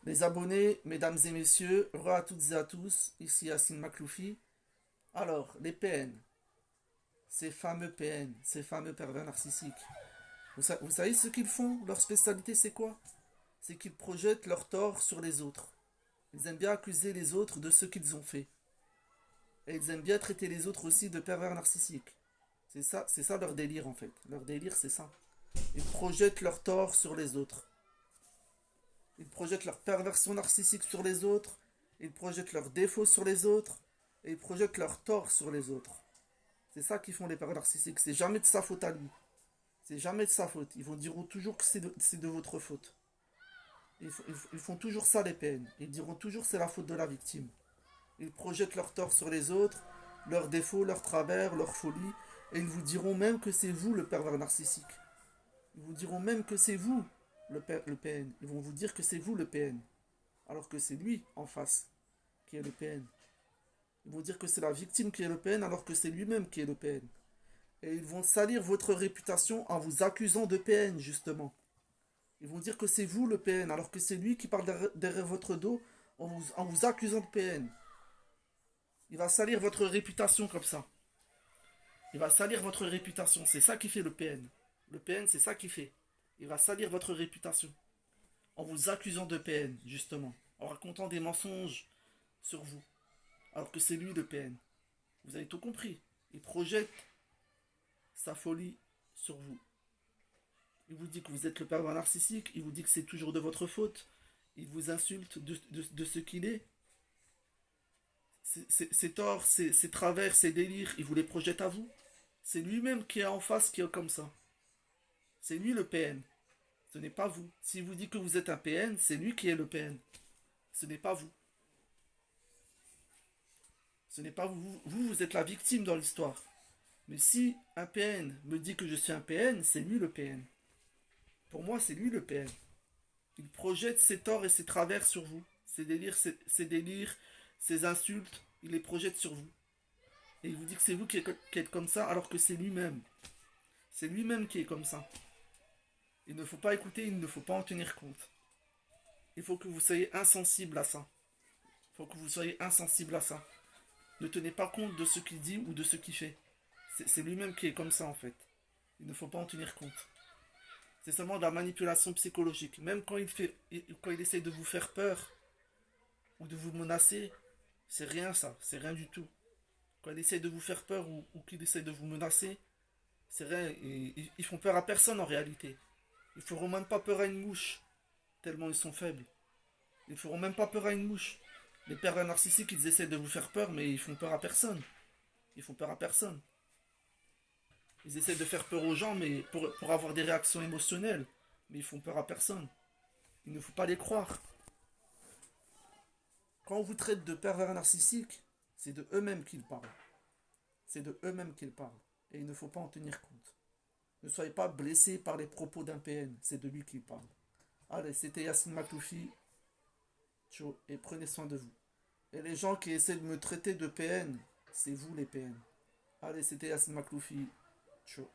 Les abonnés, mesdames et messieurs, re à toutes et à tous, ici Yacine Makloufi. Alors, les PN, ces fameux PN, ces fameux pervers narcissiques, vous savez ce qu'ils font? Leur spécialité, c'est quoi? C'est qu'ils projettent leur tort sur les autres. Ils aiment bien accuser les autres de ce qu'ils ont fait. Et ils aiment bien traiter les autres aussi de pervers narcissiques. C'est ça leur délire en fait. Leur délire, c'est ça. Ils projettent leur tort sur les autres. Ils projettent leur perversion narcissique sur les autres. Ils projettent leurs défauts sur les autres. Et ils projettent leur tort sur les autres. C'est ça qu'ils font les pervers narcissiques. C'est jamais de sa faute à lui. C'est jamais de sa faute. Ils vont diront toujours que c'est de votre faute. Ils font toujours ça les PN. Ils diront toujours que c'est la faute de la victime. Ils projettent leur tort sur les autres, leurs défauts, leurs travers, leurs folies. Et ils vous diront même que c'est vous le pervers narcissique. Ils vous diront même que c'est vous le PN. Ils vont vous dire que c'est vous le PN. Alors que c'est lui en face qui est le PN. Ils vont dire que c'est la victime qui est le PN alors que c'est lui-même qui est le PN. Et ils vont salir votre réputation en vous accusant de PN justement. Ils vont dire que c'est vous le PN alors que c'est lui qui parle derrière votre dos en vous accusant de PN. Il va salir votre réputation comme ça. Il va salir votre réputation. C'est ça qui fait le PN. Le PN, c'est ça qui fait. Il va salir votre réputation. En vous accusant de PN, justement. En racontant des mensonges sur vous. Alors que c'est lui le PN. Vous avez tout compris. Il projette sa folie sur vous. Il vous dit que vous êtes le pervers narcissique. Il vous dit que c'est toujours de votre faute. Il vous insulte de ce qu'il est. Ses torts, ses travers, ses délires, il vous les projette à vous. C'est lui-même qui est en face qui est comme ça. C'est lui le PN. Ce n'est pas vous. S'il vous dit que vous êtes un PN, c'est lui qui est le PN. Ce n'est pas vous. Ce n'est pas vous. Vous êtes la victime dans l'histoire. Mais si un PN me dit que je suis un PN, c'est lui le PN. Pour moi, c'est lui le PN. Il projette ses torts et ses travers sur vous. Ses délires, ses insultes, il les projette sur vous. Et il vous dit que c'est vous qui êtes comme ça alors que c'est lui-même. C'est lui-même qui est comme ça. Il ne faut pas écouter, il ne faut pas en tenir compte. Il faut que vous soyez insensible à ça. Il faut que vous soyez insensible à ça. Ne tenez pas compte de ce qu'il dit ou de ce qu'il fait. C'est lui-même qui est comme ça en fait. Il ne faut pas en tenir compte. C'est seulement de la manipulation psychologique. Même quand il essaie de vous faire peur ou de vous menacer, c'est rien ça, c'est rien du tout. Quand il essaie de vous faire peur ou qu'il essaie de vous menacer, c'est rien. Ils font peur à personne en réalité. Ils ne feront même pas peur à une mouche, tellement ils sont faibles. Ils ne feront même pas peur à une mouche. Les pervers narcissiques, ils essaient de vous faire peur, mais ils font peur à personne. Ils font peur à personne. Ils essaient de faire peur aux gens, mais pour avoir des réactions émotionnelles. Mais ils font peur à personne. Il ne faut pas les croire. Quand on vous traite de pervers narcissiques, c'est de eux-mêmes qu'ils parlent. C'est de eux-mêmes qu'ils parlent. Et il ne faut pas en tenir compte. Ne soyez pas blessés par les propos d'un PN. C'est de lui qu'il parle. Allez, c'était Yacine Makloufi. Ciao. Et prenez soin de vous. Et les gens qui essaient de me traiter de PN, c'est vous les PN. Allez, c'était Yacine Makloufi. Ciao.